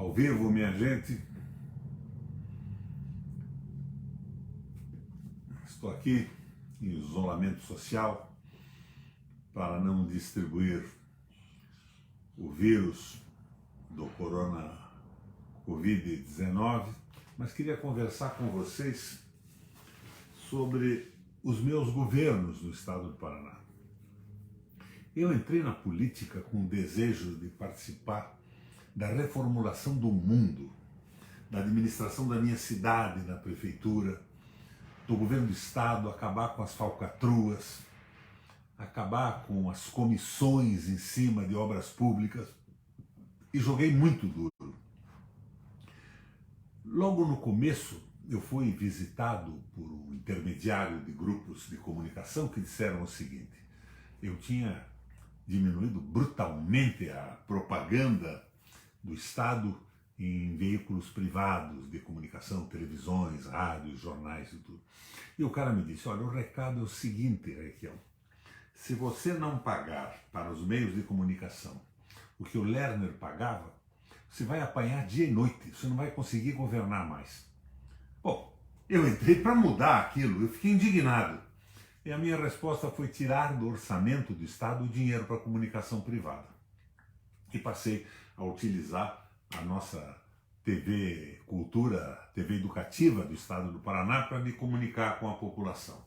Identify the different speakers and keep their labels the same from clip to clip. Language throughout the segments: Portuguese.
Speaker 1: Ao vivo, minha gente. Estou aqui em isolamento social para não distribuir o vírus do Covid-19, mas queria conversar com vocês sobre os meus governos no estado do Paraná. Eu entrei na política com o desejo de participar da reformulação do mundo, da administração da minha cidade na prefeitura, do governo do estado, acabar com as falcatruas, acabar com as comissões em cima de obras públicas, e joguei muito duro. Logo no começo, eu fui visitado por um intermediário de grupos de comunicação que disseram o seguinte: eu tinha diminuído brutalmente a propaganda do Estado em veículos privados de comunicação, televisões, rádios, jornais e tudo. E o cara me disse: olha, o recado é o seguinte, Raquel, se você não pagar para os meios de comunicação o que o Lerner pagava, você vai apanhar dia e noite, você não vai conseguir governar mais. Bom, eu entrei para mudar aquilo, eu fiquei indignado. E a minha resposta foi tirar do orçamento do Estado o dinheiro para a comunicação privada. E passei a utilizar a nossa TV Cultura, TV Educativa do Estado do Paraná para me comunicar com a população.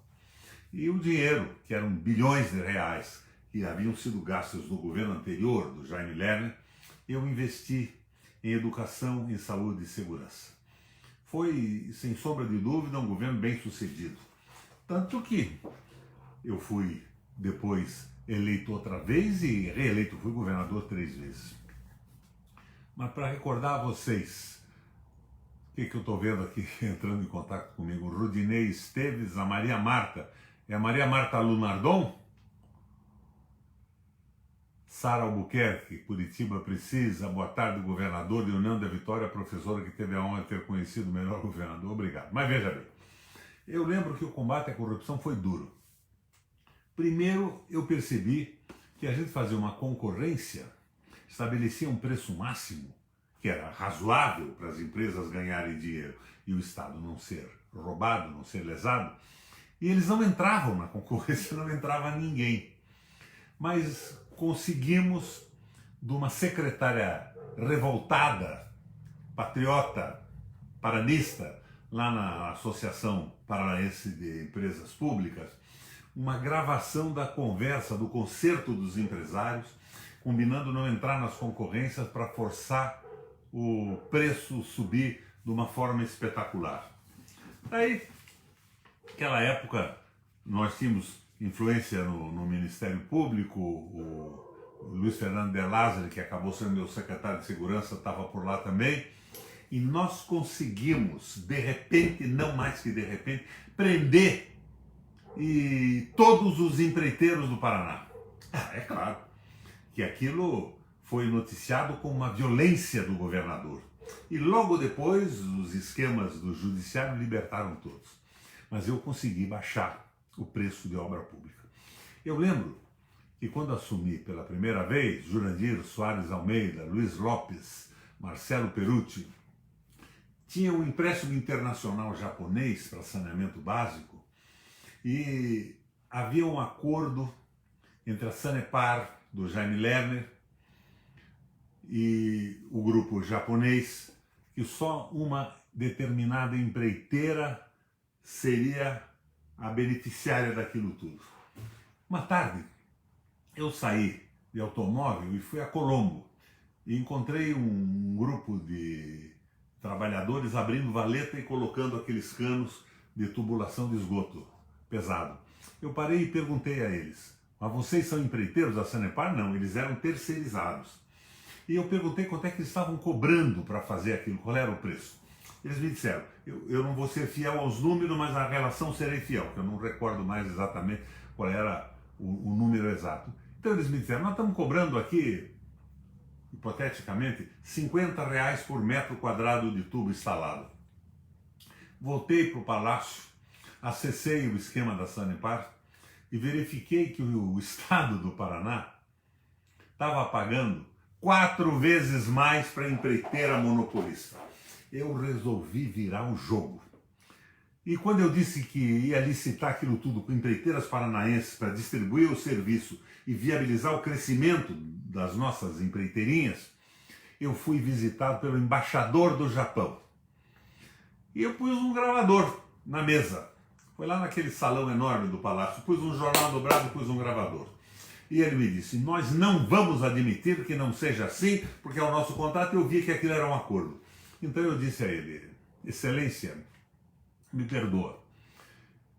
Speaker 1: E o dinheiro, que eram bilhões de reais, que haviam sido gastos no governo anterior, do Jaime Lerner, eu investi em educação, em saúde e segurança. Foi, sem sombra de dúvida, um governo bem sucedido. Tanto que eu fui depois eleito outra vez e reeleito, fui governador 3 vezes. Mas para recordar a vocês, o que eu estou vendo aqui entrando em contato comigo? O Rudinei Esteves, a Maria Marta. É a Maria Marta Lunardon? Sara Albuquerque, Curitiba precisa. Boa tarde, governador de União da Vitória, professora que teve a honra de ter conhecido o melhor governador. Obrigado. Mas veja bem, eu lembro que o combate à corrupção foi duro. Primeiro, eu percebi que a gente fazia uma concorrência, estabelecia um preço máximo, que era razoável para as empresas ganharem dinheiro e o Estado não ser roubado, não ser lesado, e eles não entravam na concorrência, não entrava ninguém. Mas conseguimos, de uma secretária revoltada, patriota, paranista, lá na Associação Paranaense de Empresas Públicas, uma gravação da conversa, do concerto dos empresários, combinando não entrar nas concorrências para forçar o preço subir de uma forma espetacular. Daí, naquela época, nós tínhamos influência no Ministério Público, o Luiz Fernando de Lázari, que acabou sendo meu secretário de Segurança, estava por lá também, e nós conseguimos, de repente, não mais que de repente, prender todos os empreiteiros do Paraná. É claro que aquilo foi noticiado como uma violência do governador. E logo depois, os esquemas do judiciário libertaram todos. Mas eu consegui baixar o preço de obra pública. Eu lembro que quando assumi pela primeira vez, Jurandir Soares Almeida, Luiz Lopes, Marcelo Perucci, tinha um empréstimo internacional japonês para saneamento básico e havia um acordo entre a Sanepar, do Jaime Lerner, e o grupo japonês, que só uma determinada empreiteira seria a beneficiária daquilo tudo. Uma tarde, eu saí de automóvel e fui a Colombo e encontrei um grupo de trabalhadores abrindo valeta e colocando aqueles canos de tubulação de esgoto pesado. Eu parei e perguntei a eles: mas vocês são empreiteiros da Sanepar? Não, eles eram terceirizados. E eu perguntei quanto é que eles estavam cobrando para fazer aquilo, qual era o preço. Eles me disseram: eu não vou ser fiel aos números, mas a relação serei fiel, que eu não recordo mais exatamente qual era o número exato. Então eles me disseram: nós estamos cobrando aqui, hipoteticamente, R$50 por metro quadrado de tubo instalado. Voltei para o palácio, acessei o esquema da Sanepar e verifiquei que o Estado do Paraná estava pagando 4 vezes mais para a empreiteira monopolista. Eu resolvi virar o jogo. E quando eu disse que ia licitar aquilo tudo com empreiteiras paranaenses para distribuir o serviço e viabilizar o crescimento das nossas empreiteirinhas, eu fui visitado pelo embaixador do Japão. E eu pus um gravador na mesa. Foi lá naquele salão enorme do palácio. Pus um jornal dobrado, pus um gravador. E ele me disse, nós não vamos admitir que não seja assim, porque é o nosso contrato e eu vi que aquilo era um acordo. Então eu disse a ele, Excelência, me perdoa,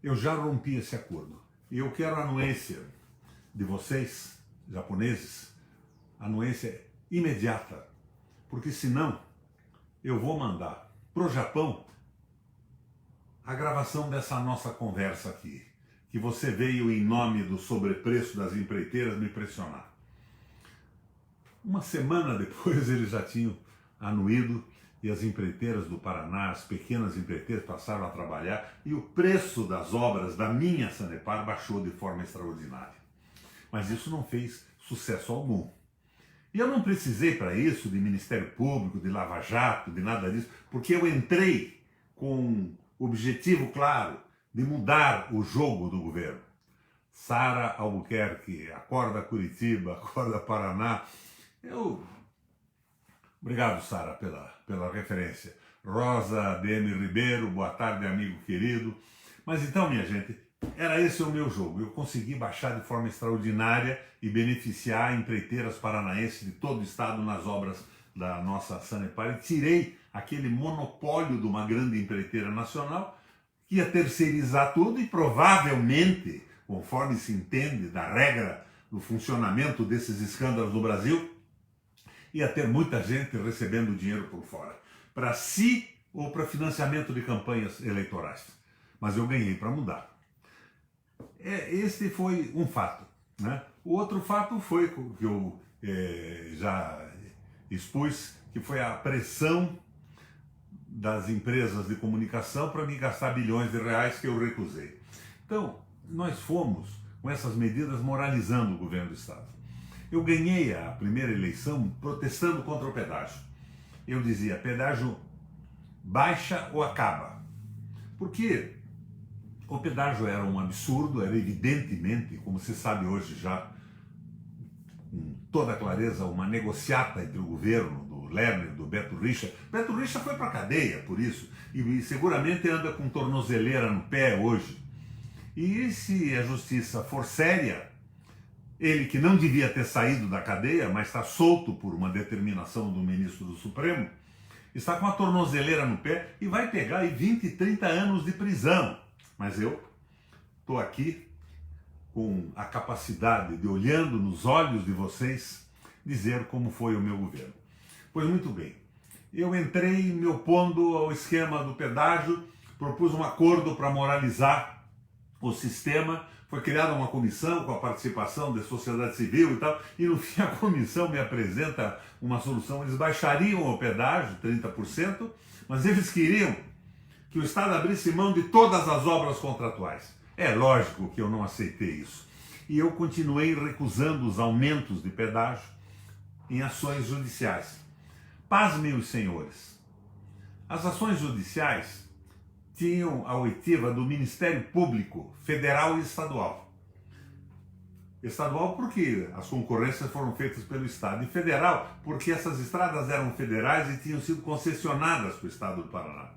Speaker 1: eu já rompi esse acordo. E eu quero a anuência de vocês, japoneses, anuência imediata, porque senão eu vou mandar para o Japão a gravação dessa nossa conversa aqui, que você veio em nome do sobrepreço das empreiteiras me pressionar. Uma semana depois eles já tinham anuído e as empreiteiras do Paraná, as pequenas empreiteiras passaram a trabalhar e o preço das obras da minha Sanepar baixou de forma extraordinária. Mas isso não fez sucesso algum. E eu não precisei para isso de Ministério Público, de Lava Jato, de nada disso, porque eu entrei com objetivo claro de mudar o jogo do governo. Sara Albuquerque, acorda Curitiba, acorda Paraná. Obrigado, Sara, pela referência. Rosa DM Ribeiro, boa tarde, amigo querido. Mas então, minha gente, era esse o meu jogo. Eu consegui baixar de forma extraordinária e beneficiar empreiteiras paranaenses de todo o estado nas obras da nossa Sanepar e tirei aquele monopólio de uma grande empreiteira nacional que ia terceirizar tudo e provavelmente, conforme se entende da regra do funcionamento desses escândalos no Brasil, ia ter muita gente recebendo dinheiro por fora, para si ou para financiamento de campanhas eleitorais. Mas eu ganhei para mudar. Este foi um fato, né? O outro fato foi que eu já expus, que foi a pressão das empresas de comunicação para me gastar bilhões de reais que eu recusei. Então, nós fomos com essas medidas moralizando o governo do Estado. Eu ganhei a primeira eleição protestando contra o pedágio. Eu dizia, pedágio baixa ou acaba. Porque o pedágio era um absurdo, era evidentemente, como se sabe hoje já, com toda clareza, uma negociata entre o governo do Lerner, do Beto Richa. Beto Richa foi para a cadeia por isso, e seguramente anda com tornozeleira no pé hoje. E se a justiça for séria, ele que não devia ter saído da cadeia, mas está solto por uma determinação do ministro do Supremo, está com a tornozeleira no pé e vai pegar aí 20, 30 anos de prisão. Mas eu estou aqui com a capacidade de, olhando nos olhos de vocês, dizer como foi o meu governo. Pois muito bem, eu entrei me opondo ao esquema do pedágio, propus um acordo para moralizar o sistema, foi criada uma comissão com a participação da sociedade civil e tal, e no fim a comissão me apresenta uma solução. Eles baixariam o pedágio 30%, mas eles queriam que o Estado abrisse mão de todas as obras contratuais. É lógico que eu não aceitei isso. E eu continuei recusando os aumentos de pedágio em ações judiciais. Pasmem os senhores. As ações judiciais tinham a oitiva do Ministério Público Federal e Estadual. Estadual porque as concorrências foram feitas pelo Estado. E federal porque essas estradas eram federais e tinham sido concessionadas para o Estado do Paraná.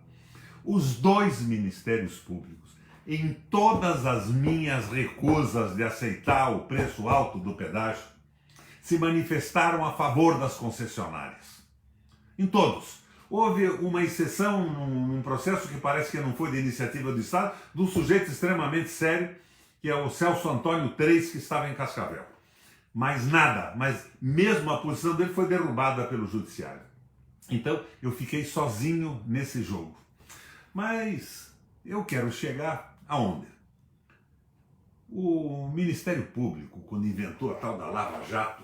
Speaker 1: Os dois ministérios públicos, em todas as minhas recusas de aceitar o preço alto do pedágio, se manifestaram a favor das concessionárias. Em todos. Houve uma exceção num processo que parece que não foi de iniciativa do Estado, de um sujeito extremamente sério, que é o Celso Antônio III, que estava em Cascavel. Mas nada, mas mesmo a posição dele foi derrubada pelo Judiciário. Então eu fiquei sozinho nesse jogo. Mas eu quero chegar aonde? O Ministério Público, quando inventou a tal da Lava Jato,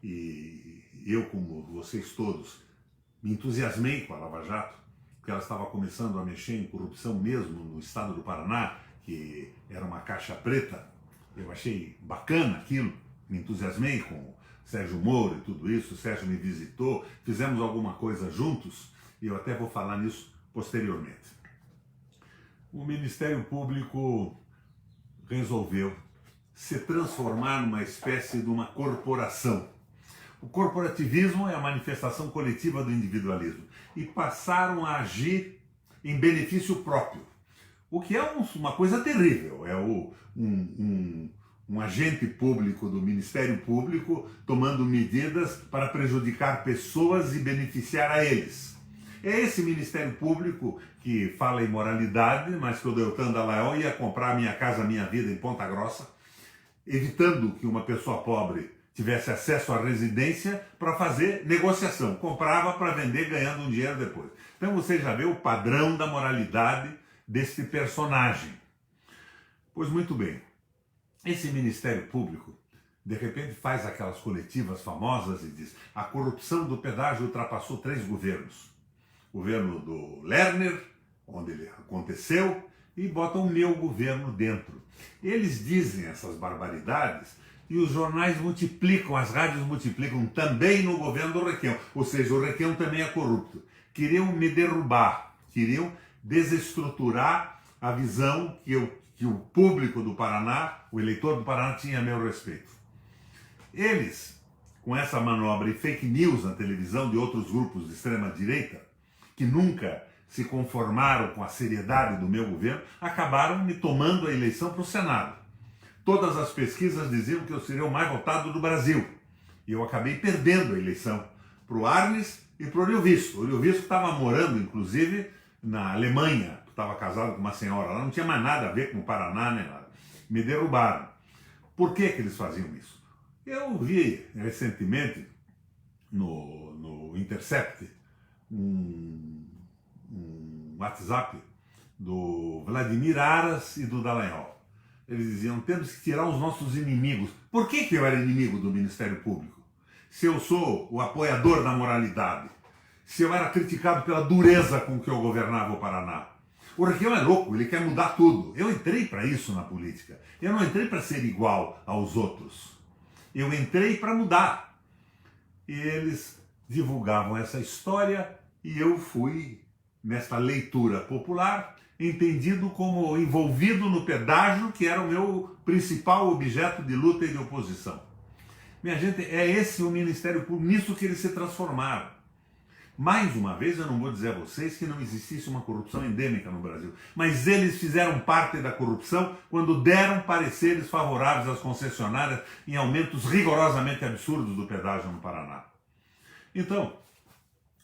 Speaker 1: e eu, como vocês todos, me entusiasmei com a Lava Jato, porque ela estava começando a mexer em corrupção mesmo no estado do Paraná, que era uma caixa preta. Eu achei bacana aquilo, me entusiasmei com Sérgio Moro e tudo isso, o Sérgio me visitou, fizemos alguma coisa juntos, e eu até vou falar nisso posteriormente. O Ministério Público resolveu se transformar numa espécie de uma corporação. O corporativismo é a manifestação coletiva do individualismo, e passaram a agir em benefício próprio, o que é uma coisa terrível. É um agente público do Ministério Público tomando medidas para prejudicar pessoas e beneficiar a eles. É esse Ministério Público que fala em moralidade, mas que o Deltan Dallagnol ia comprar Minha Casa Minha Vida em Ponta Grossa, evitando que uma pessoa pobre tivesse acesso à residência para fazer negociação. Comprava para vender ganhando um dinheiro depois. Então você já vê o padrão da moralidade desse personagem. Pois muito bem, esse Ministério Público de repente faz aquelas coletivas famosas e diz: a corrupção do pedágio ultrapassou 3 governos. O governo do Lerner, onde ele aconteceu, e botam o meu governo dentro. Eles dizem essas barbaridades e os jornais multiplicam, as rádios multiplicam também no governo do Requião. Ou seja, o Requião também é corrupto. Queriam me derrubar, queriam desestruturar a visão que o público do Paraná, o eleitor do Paraná, tinha a meu respeito. Eles, com essa manobra e fake news na televisão de outros grupos de extrema-direita, que nunca se conformaram com a seriedade do meu governo, acabaram me tomando a eleição para o Senado. Todas as pesquisas diziam que eu seria o mais votado do Brasil. E eu acabei perdendo a eleição para o Arnes e para o Oliovisto. O Oliovisto estava morando, inclusive, na Alemanha, estava casado com uma senhora lá, não tinha mais nada a ver com o Paraná, nem nada. Me derrubaram. Por que eles faziam isso? Eu vi recentemente no Intercept um WhatsApp do Vladimir Aras e do Dallagnol. Eles diziam: temos que tirar os nossos inimigos. Por que eu era inimigo do Ministério Público? Se eu sou o apoiador da moralidade, se eu era criticado pela dureza com que eu governava o Paraná. O Requião é louco, ele quer mudar tudo. Eu entrei para isso na política. Eu não entrei para ser igual aos outros. Eu entrei para mudar. E eles divulgavam essa história e eu fui, nesta leitura popular, entendido como envolvido no pedágio, que era o meu principal objeto de luta e de oposição. Minha gente, é esse o Ministério Público, nisso que eles se transformaram. Mais uma vez, eu não vou dizer a vocês que não existisse uma corrupção endêmica no Brasil, mas eles fizeram parte da corrupção quando deram pareceres favoráveis às concessionárias em aumentos rigorosamente absurdos do pedágio no Paraná. Então,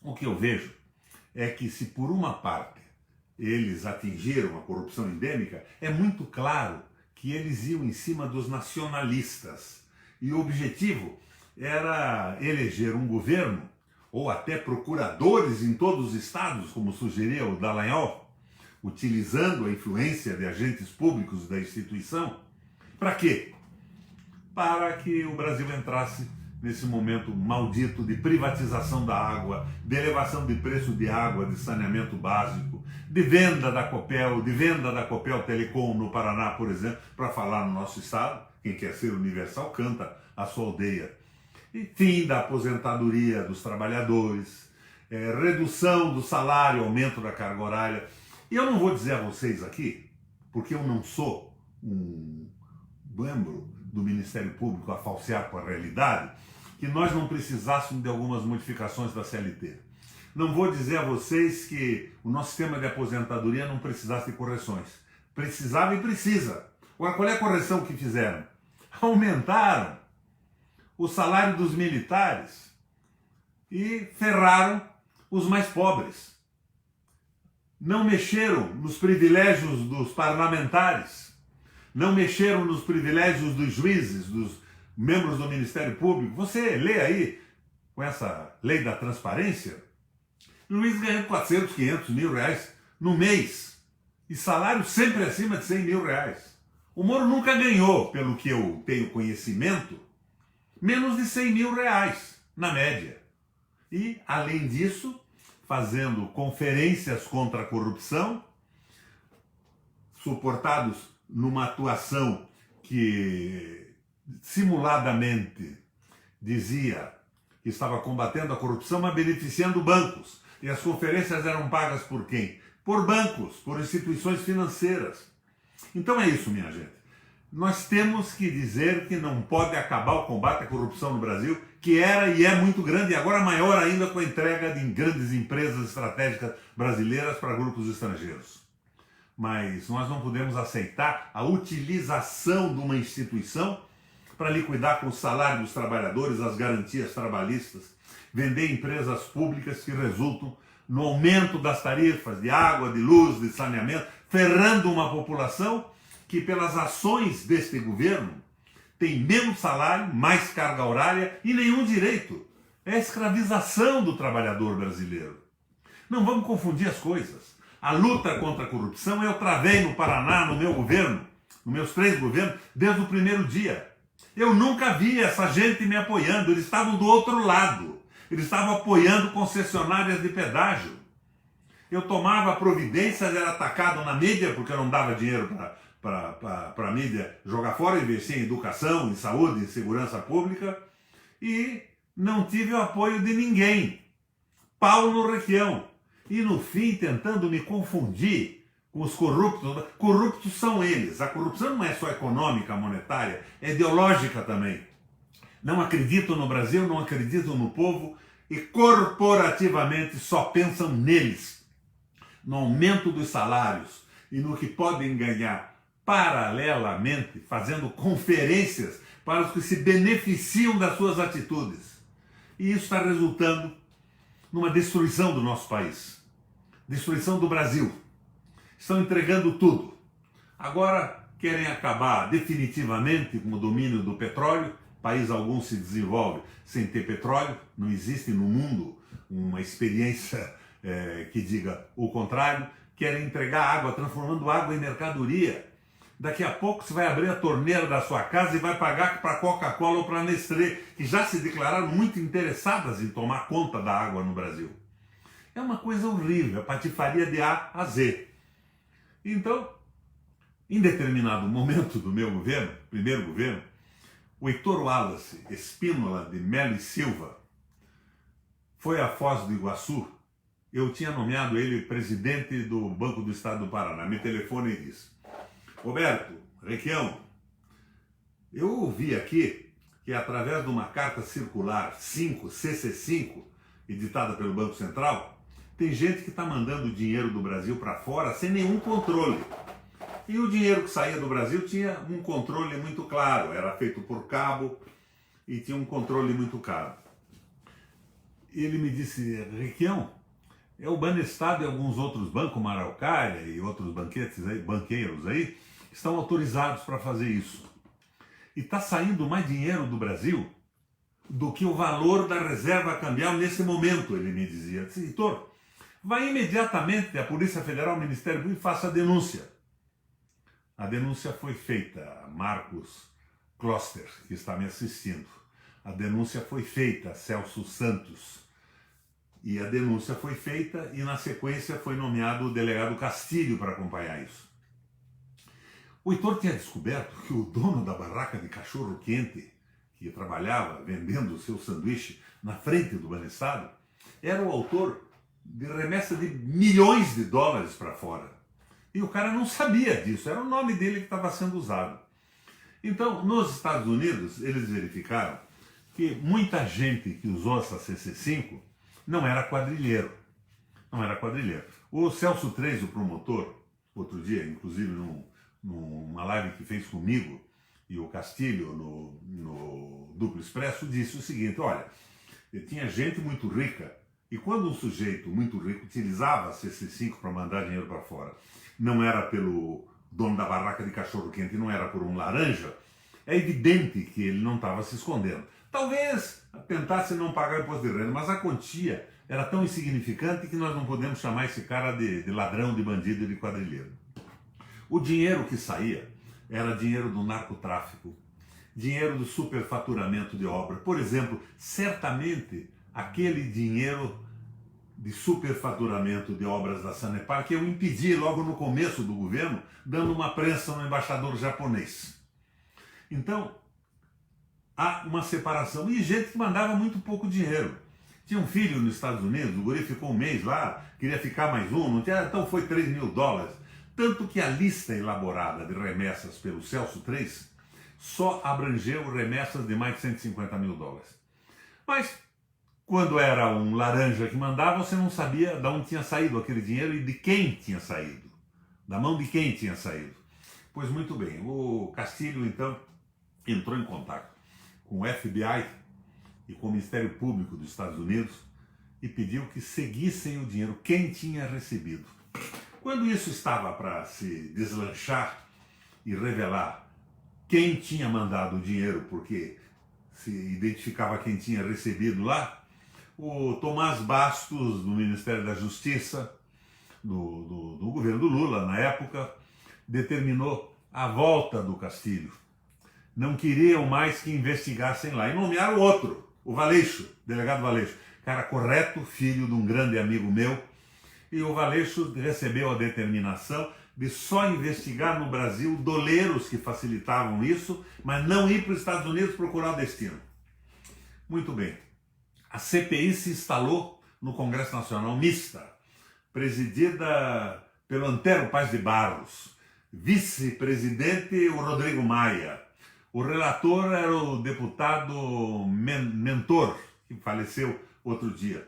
Speaker 1: o que eu vejo é que, se por uma parte eles atingiram a corrupção endêmica, é muito claro que eles iam em cima dos nacionalistas. E o objetivo era eleger um governo, ou até procuradores em todos os estados, como sugeria o Dallagnol, utilizando a influência de agentes públicos da instituição. Para quê? Para que o Brasil entrasse nesse momento maldito de privatização da água, de elevação de preço de água, de saneamento básico, de venda da Copel Telecom no Paraná, por exemplo, para falar no nosso estado. Quem quer ser universal canta a sua aldeia. E fim da aposentadoria dos trabalhadores, redução do salário, aumento da carga horária. E eu não vou dizer a vocês aqui, porque eu não sou um membro do Ministério Público a falsear com a realidade, que nós não precisássemos de algumas modificações da CLT. Não vou dizer a vocês que o nosso sistema de aposentadoria não precisasse de correções. Precisava e precisa. Agora, qual é a correção que fizeram? Aumentaram o salário dos militares e ferraram os mais pobres. Não mexeram nos privilégios dos parlamentares, não mexeram nos privilégios dos juízes, dos membros do Ministério Público. Você lê aí, com essa lei da transparência, Luiz ganhando 400, 500 mil reais no mês, e salário sempre acima de 100 mil reais. O Moro nunca ganhou, pelo que eu tenho conhecimento, menos de 100 mil reais, na média. E, além disso, fazendo conferências contra a corrupção, suportados numa atuação que simuladamente dizia que estava combatendo a corrupção, mas beneficiando bancos. E as conferências eram pagas por quem? Por bancos, por instituições financeiras. Então é isso, minha gente. Nós temos que dizer que não pode acabar o combate à corrupção no Brasil, que era e é muito grande, e agora maior ainda com a entrega de grandes empresas estratégicas brasileiras para grupos estrangeiros. Mas nós não podemos aceitar a utilização de uma instituição para liquidar com o salário dos trabalhadores as garantias trabalhistas, vender empresas públicas que resultam no aumento das tarifas de água, de luz, de saneamento, ferrando uma população que, pelas ações deste governo, tem menos salário, mais carga horária e nenhum direito. É a escravização do trabalhador brasileiro. Não vamos confundir as coisas. A luta contra a corrupção eu travei no Paraná, no meu governo, nos meus 3 governos, desde o primeiro dia. Eu nunca vi essa gente me apoiando, eles estavam do outro lado. Eles estavam apoiando concessionárias de pedágio. Eu tomava providências, era atacado na mídia, porque eu não dava dinheiro para a mídia jogar fora, investir em educação, em saúde, em segurança pública, e não tive o apoio de ninguém. Pau no Requião. E no fim, tentando me confundir com os corruptos. Corruptos são eles. A corrupção não é só econômica, monetária, é ideológica também. Não acreditam no Brasil, não acreditam no povo e corporativamente só pensam neles, no aumento dos salários e no que podem ganhar paralelamente, fazendo conferências para os que se beneficiam das suas atitudes. E isso está resultando numa destruição do nosso país, destruição do Brasil. Estão entregando tudo. Agora querem acabar definitivamente com o domínio do petróleo. País algum se desenvolve sem ter petróleo. Não existe no mundo uma experiência que diga o contrário. Querem entregar água, transformando água em mercadoria. Daqui a pouco você vai abrir a torneira da sua casa e vai pagar para Coca-Cola ou para Nestlé, que já se declararam muito interessadas em tomar conta da água no Brasil. É uma coisa horrível, a patifaria de A a Z. Então, em determinado momento do meu governo, primeiro governo, o Heitor Wallace Espínola de Melo e Silva foi a Foz do Iguaçu. Eu tinha nomeado ele presidente do Banco do Estado do Paraná. Me telefona e diz: Roberto, Requião, eu ouvi aqui que através de uma carta circular 5, CC5, editada pelo Banco Central, tem gente que está mandando dinheiro do Brasil para fora sem nenhum controle. E o dinheiro que saía do Brasil tinha um controle muito claro, era feito por cabo e tinha um controle muito claro. Ele me disse: Requião, é o Banestado e alguns outros bancos, Maraucária e outros banqueiros aí, estão autorizados para fazer isso. E está saindo mais dinheiro do Brasil do que o valor da reserva cambial nesse momento, ele me dizia. Disse: Heitor, vai imediatamente à Polícia Federal, ao Ministério Público e faça a denúncia. A denúncia foi feita, Marcos Kloster, que está me assistindo. A denúncia foi feita, Celso Santos. E a denúncia foi feita e, na sequência, foi nomeado o delegado Castilho para acompanhar isso. O Heitor tinha descoberto que o dono da barraca de cachorro-quente, que trabalhava vendendo o seu sanduíche na frente do Banestado, era o autor de remessa de milhões de dólares para fora. E o cara não sabia disso, era o nome dele que estava sendo usado. Então, nos Estados Unidos, eles verificaram que muita gente que usou essa CC5 não era quadrilheiro. Não era quadrilheiro. O Celso 3, o promotor, outro dia, inclusive numa live que fez comigo, e o Castilho no Duplo Expresso, disse o seguinte: olha, tinha gente muito rica, e quando um sujeito muito rico utilizava a CC5 para mandar dinheiro para fora, não era pelo dono da barraca de cachorro-quente, não era por um laranja, é evidente que ele não estava se escondendo. Talvez tentasse não pagar imposto de renda, mas a quantia era tão insignificante que nós não podemos chamar esse cara de ladrão, de bandido e de quadrilheiro. O dinheiro que saía era dinheiro do narcotráfico, dinheiro do superfaturamento de obra. Por exemplo, certamente aquele dinheiro de superfaturamento de obras da Sanepar que eu impedi logo no começo do governo, dando uma prensa no embaixador japonês. Então, há uma separação. E gente que mandava muito pouco dinheiro. Tinha um filho nos Estados Unidos, o guri ficou um mês lá, queria ficar mais um, não tinha, então foi $3.000. Tanto que a lista elaborada de remessas pelo Celso III só abrangeu remessas de mais de $150 mil. Mas, quando era um laranja que mandava, você não sabia de onde tinha saído aquele dinheiro e de quem tinha saído. Da mão de quem tinha saído. Pois muito bem, o Castilho, então, entrou em contato com o FBI e com o Ministério Público dos Estados Unidos e pediu que seguissem o dinheiro, quem tinha recebido. Quando isso estava para se deslanchar e revelar quem tinha mandado o dinheiro, porque se identificava quem tinha recebido lá, o Tomás Bastos, do Ministério da Justiça, do governo do Lula, na época, determinou a volta do Castilho. Não queriam mais que investigassem lá. E nomearam outro, o Valeixo, delegado Valeixo. Cara correto, filho de um grande amigo meu. E o Valeixo recebeu a determinação de só investigar no Brasil doleiros que facilitavam isso, mas não ir para os Estados Unidos procurar o destino. Muito bem. A CPI se instalou no Congresso Nacional mista, presidida pelo Antero Paz de Barros, vice-presidente o Rodrigo Maia. O relator era o deputado Mentor, que faleceu outro dia.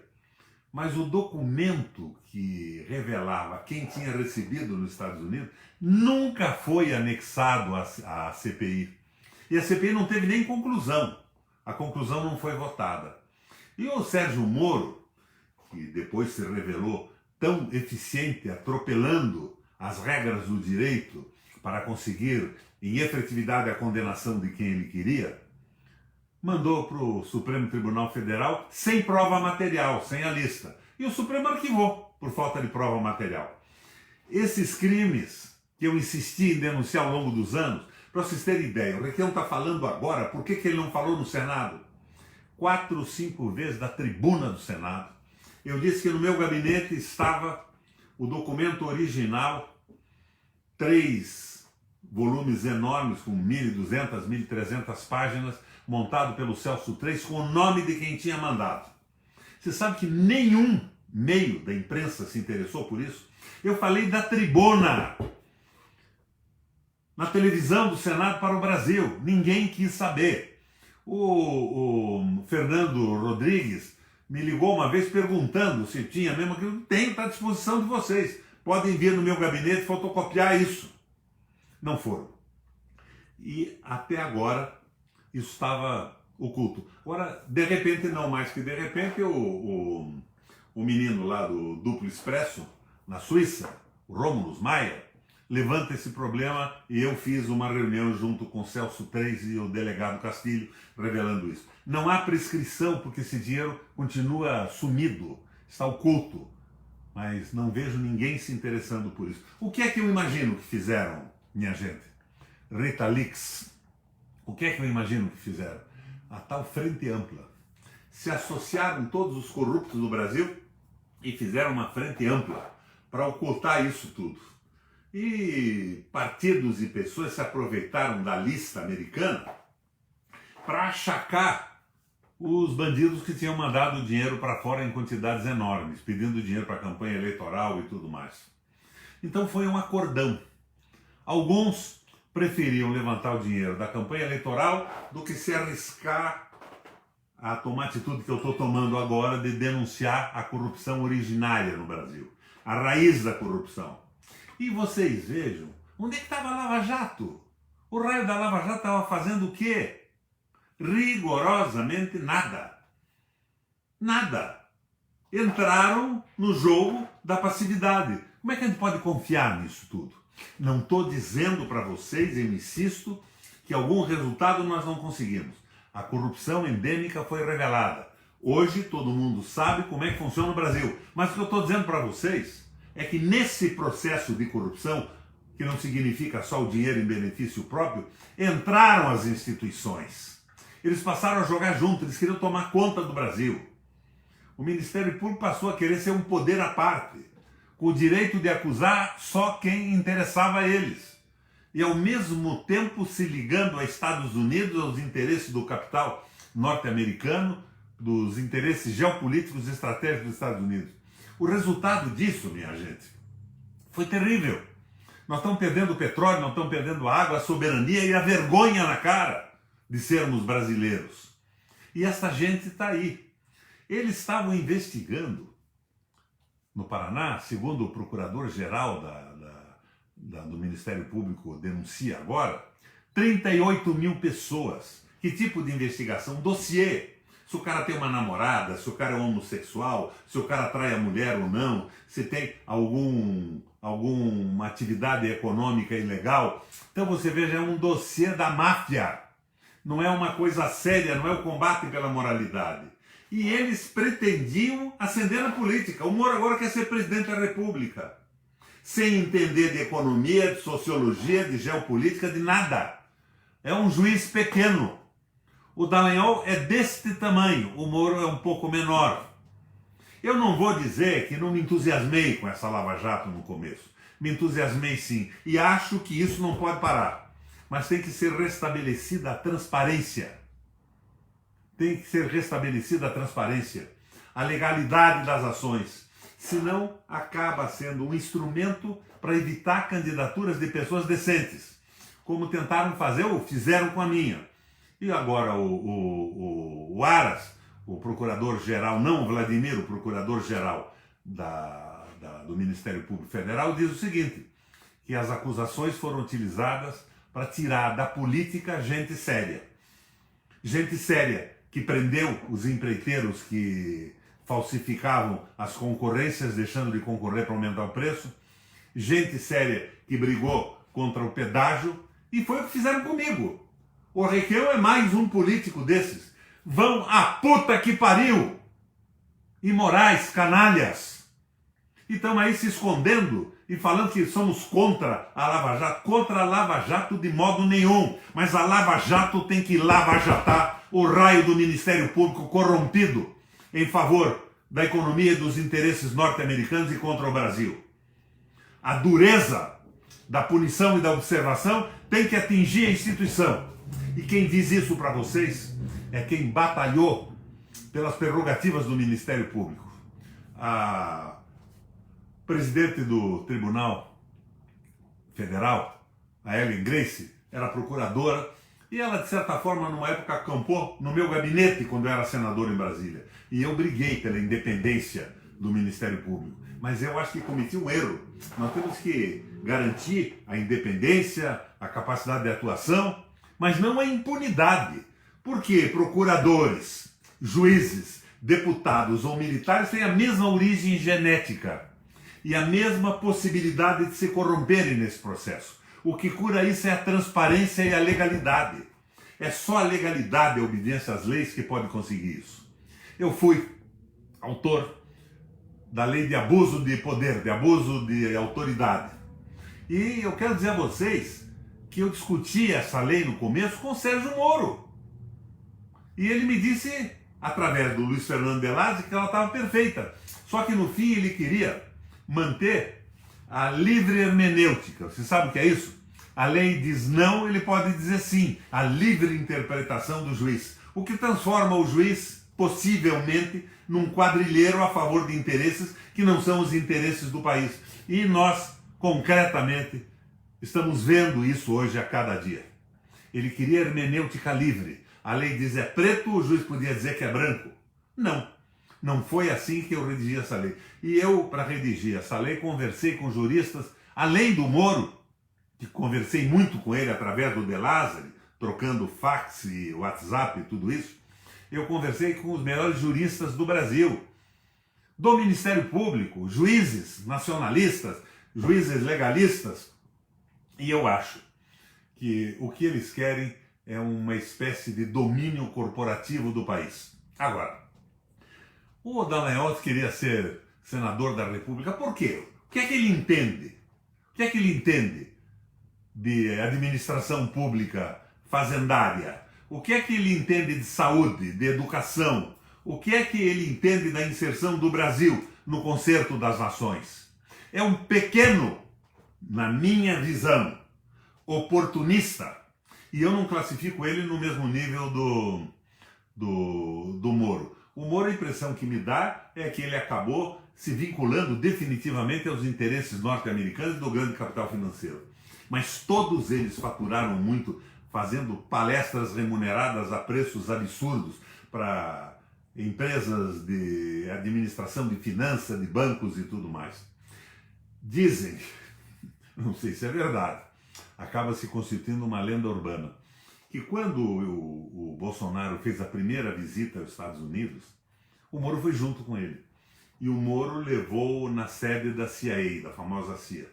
Speaker 1: Mas o documento que revelava quem tinha recebido nos Estados Unidos nunca foi anexado à CPI. E a CPI não teve nem conclusão. A conclusão não foi votada. E o Sérgio Moro, que depois se revelou tão eficiente, atropelando as regras do direito para conseguir em efetividade a condenação de quem ele queria, mandou para o Supremo Tribunal Federal sem prova material, sem a lista. E o Supremo arquivou por falta de prova material. Esses crimes que eu insisti em denunciar ao longo dos anos, para vocês terem ideia, o Requião está falando agora, por que ele não falou no Senado? 4 ou 5 vezes da tribuna do Senado. Eu disse que no meu gabinete estava o documento original, 3 volumes enormes, com 1.200, 1.300 páginas, montado pelo Celso III, com o nome de quem tinha mandado. Você sabe que nenhum meio da imprensa se interessou por isso? Eu falei da tribuna, na televisão do Senado para o Brasil. Ninguém quis saber. O Fernando Rodrigues me ligou uma vez perguntando se tinha mesmo aquilo. Tenho, está à disposição de vocês. Podem vir no meu gabinete fotocopiar isso. Não foram. E até agora isso estava oculto. Agora, de repente, não mais que de repente, o menino lá do Duplo Expresso, na Suíça, o Rômulus Maia, levanta esse problema e eu fiz uma reunião junto com o Celso III e o delegado Castilho, revelando isso. Não há prescrição porque esse dinheiro continua sumido, está oculto, mas não vejo ninguém se interessando por isso. O que é que eu imagino que fizeram, minha gente? Rita Lix. O que é que eu imagino que fizeram? A tal Frente Ampla. Se associaram todos os corruptos do Brasil e fizeram uma frente ampla para ocultar isso tudo. E partidos e pessoas se aproveitaram da lista americana para achacar os bandidos que tinham mandado dinheiro para fora em quantidades enormes, pedindo dinheiro para a campanha eleitoral e tudo mais. Então foi um acordão. Alguns preferiam levantar o dinheiro da campanha eleitoral do que se arriscar a tomar a atitude que eu estou tomando agora de denunciar a corrupção originária no Brasil, a raiz da corrupção. E vocês vejam, onde é que estava a Lava Jato? O raio da Lava Jato estava fazendo o quê? Rigorosamente nada. Nada. Entraram no jogo da passividade. Como é que a gente pode confiar nisso tudo? Não estou dizendo para vocês, eu insisto, que algum resultado nós não conseguimos. A corrupção endêmica foi revelada. Hoje todo mundo sabe como é que funciona no Brasil. Mas o que eu estou dizendo para vocês é que nesse processo de corrupção, que não significa só o dinheiro em benefício próprio, entraram as instituições. Eles passaram a jogar junto, eles queriam tomar conta do Brasil. O Ministério Público passou a querer ser um poder à parte, com o direito de acusar só quem interessava a eles. e ao mesmo tempo se ligando a Estados Unidos, aos interesses do capital norte-americano, dos interesses geopolíticos e estratégicos dos Estados Unidos. O resultado disso, minha gente, foi terrível. Nós estamos perdendo petróleo, nós estamos perdendo água, a soberania e a vergonha na cara de sermos brasileiros. E essa gente está aí. Eles estavam investigando no Paraná, segundo o procurador-geral do Ministério Público denuncia agora, 38 mil pessoas. Que tipo de investigação? Dossiê. Se o cara tem uma namorada, se o cara é homossexual, se o cara trai a mulher ou não, se tem alguma atividade econômica ilegal. Então você veja, é um dossiê da máfia. Não é uma coisa séria, não é o combate pela moralidade. E eles pretendiam ascender na política. O Moro agora quer ser presidente da República. Sem entender de economia, de sociologia, de geopolítica, de nada. É um juiz pequeno. O Dallagnol é deste tamanho, o Moro é um pouco menor. Eu não vou dizer que não me entusiasmei com essa Lava Jato no começo. Me entusiasmei sim, e acho que isso não pode parar. Mas tem que ser restabelecida a transparência. Tem que ser restabelecida a transparência, a legalidade das ações. Senão, acaba sendo um instrumento para evitar candidaturas de pessoas decentes, como tentaram fazer ou fizeram com a minha. E agora o Aras, o procurador-geral, não o Vladimir, o procurador-geral do Ministério Público Federal, diz o seguinte, que as acusações foram utilizadas para tirar da política gente séria. Gente séria que prendeu os empreiteiros que falsificavam as concorrências, deixando de concorrer para aumentar o preço. Gente séria que brigou contra o pedágio. E foi o que fizeram comigo. O Requião é mais um político desses. Vão à puta que pariu! Imorais, canalhas! E estão aí se escondendo e falando que somos contra a Lava Jato. Contra a Lava Jato de modo nenhum. Mas a Lava Jato tem que lava-jatar o raio do Ministério Público corrompido em favor da economia e dos interesses norte-americanos e contra o Brasil. A dureza da punição e da observação tem que atingir a instituição. E quem diz isso para vocês é quem batalhou pelas prerrogativas do Ministério Público. A presidente do Tribunal Federal, a Ellen Grace, era procuradora e ela, de certa forma, numa época acampou no meu gabinete quando eu era senador em Brasília. E eu briguei pela independência do Ministério Público. Mas eu acho que cometi um erro. Nós temos que garantir a independência, a capacidade de atuação, mas não a impunidade. Porque procuradores, juízes, deputados ou militares têm a mesma origem genética e a mesma possibilidade de se corromperem nesse processo. O que cura isso é a transparência e a legalidade. É só a legalidade e a obediência às leis que pode conseguir isso. Eu fui autor da lei de abuso de poder, de abuso de autoridade. E eu quero dizer a vocês que eu discuti essa lei no começo com o Sérgio Moro. E ele me disse, através do Luiz Fernando Delazzi, que ela estava perfeita. Só que no fim ele queria manter a livre hermenêutica. Você sabe o que é isso? A lei diz não, ele pode dizer sim. A livre interpretação do juiz. O que transforma o juiz, possivelmente, num quadrilheiro a favor de interesses que não são os interesses do país. E nós, concretamente, estamos vendo isso hoje a cada dia. Ele queria hermenêutica livre. A lei diz é preto, o juiz podia dizer que é branco. Não. Não foi assim que eu redigi essa lei. E eu, para redigir essa lei, conversei com juristas, além do Moro, que conversei muito com ele através do Delazzi, trocando fax e WhatsApp e tudo isso. Eu conversei com os melhores juristas do Brasil, do Ministério Público, juízes nacionalistas, juízes legalistas. E eu acho que o que eles querem é uma espécie de domínio corporativo do país. Agora, o Dallagnol queria ser senador da República. Por quê? O que é que ele entende? O que é que ele entende de administração pública fazendária? O que é que ele entende de saúde, de educação? O que é que ele entende da inserção do Brasil no concerto das nações? É um pequeno, na minha visão, oportunista. E eu não classifico ele no mesmo nível do Moro. O Moro, a impressão que me dá é que ele acabou se vinculando definitivamente aos interesses norte-americanos e do grande capital financeiro. Mas todos eles faturaram muito fazendo palestras remuneradas a preços absurdos para empresas de administração de finanças, de bancos e tudo mais. Dizem, não sei se é verdade, acaba se constituindo uma lenda urbana, que quando o Bolsonaro fez a primeira visita aos Estados Unidos, o Moro foi junto com ele. E o Moro levou na sede da CIA, da famosa CIA.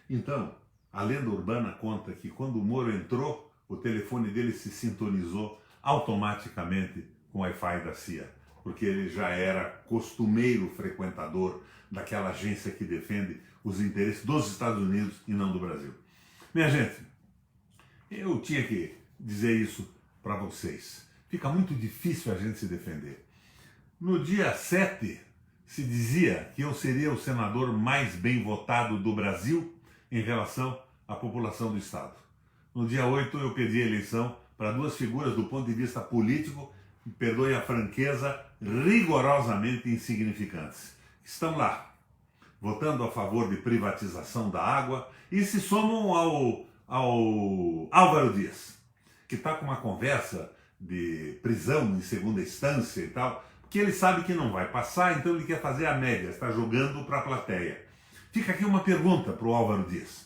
Speaker 1: Então, a lenda urbana conta que quando o Moro entrou, o telefone dele se sintonizou automaticamente com o Wi-Fi da CIA, porque ele já era costumeiro frequentador daquela agência que defende os interesses dos Estados Unidos e não do Brasil. Minha gente, eu tinha que dizer isso para vocês. Fica muito difícil a gente se defender. No dia 7, se dizia que eu seria o senador mais bem votado do Brasil em relação à população do Estado. No dia 8, eu pedi a eleição para duas figuras do ponto de vista político, perdoe a franqueza, rigorosamente insignificantes. Estão lá, votando a favor de privatização da água e se somam ao Álvaro Dias, que está com uma conversa de prisão em segunda instância e tal, que ele sabe que não vai passar, então ele quer fazer a média, está jogando para a plateia. Fica aqui uma pergunta para o Álvaro Dias,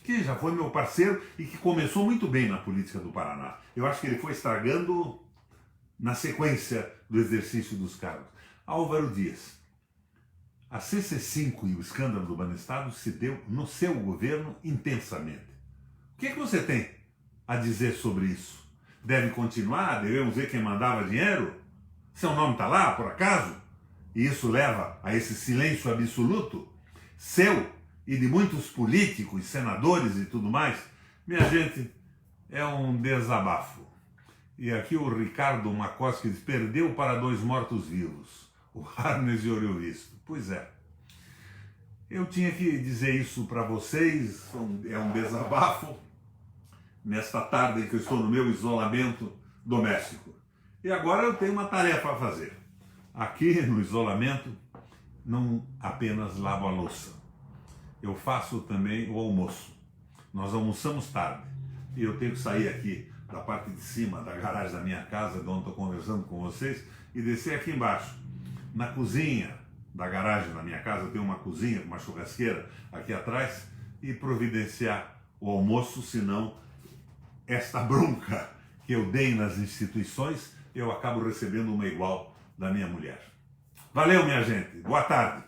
Speaker 1: que já foi meu parceiro e que começou muito bem na política do Paraná. Eu acho que ele foi estragando na sequência do exercício dos cargos. Álvaro Dias, a CC5 e o escândalo do Banestado se deu no seu governo intensamente. O que você tem a dizer sobre isso? Deve continuar? Devemos ver quem mandava dinheiro? Seu nome está lá, por acaso? E isso leva a esse silêncio absoluto? Seu e de muitos políticos, senadores e tudo mais? Minha gente, é um desabafo. E aqui o Ricardo Makoski diz, perdeu para 2 mortos-vivos, o Harnes e o Ourivisto. Pois é. Eu tinha que dizer isso para vocês, é um desabafo, nesta tarde em que eu estou no meu isolamento doméstico. E agora eu tenho uma tarefa a fazer. Aqui no isolamento, não apenas lavo a louça. Eu faço também o almoço. Nós almoçamos tarde. E eu tenho que sair aqui da parte de cima da garagem da minha casa, de onde estou conversando com vocês, e descer aqui embaixo, na cozinha da garagem da minha casa. Eu tenho uma cozinha com uma churrasqueira aqui atrás, e providenciar o almoço, senão esta bronca que eu dei nas instituições, eu acabo recebendo uma igual da minha mulher. Valeu, minha gente. Boa tarde.